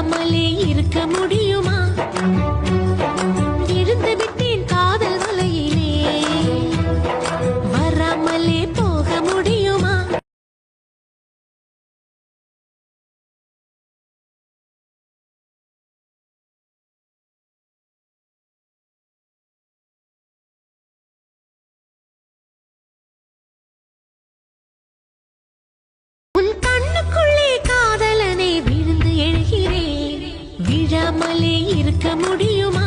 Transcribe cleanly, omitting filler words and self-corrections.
வராமலே இருக்க முடியுமா? எழுந்து விட்டேன் காதல் வலையிலே, வராமலே போக முடியுமா? உன் கண்ணுக்குள்ளே காதலனை விழுந்து எழுகிறேன், விழாமலே இருக்க முடியுமா?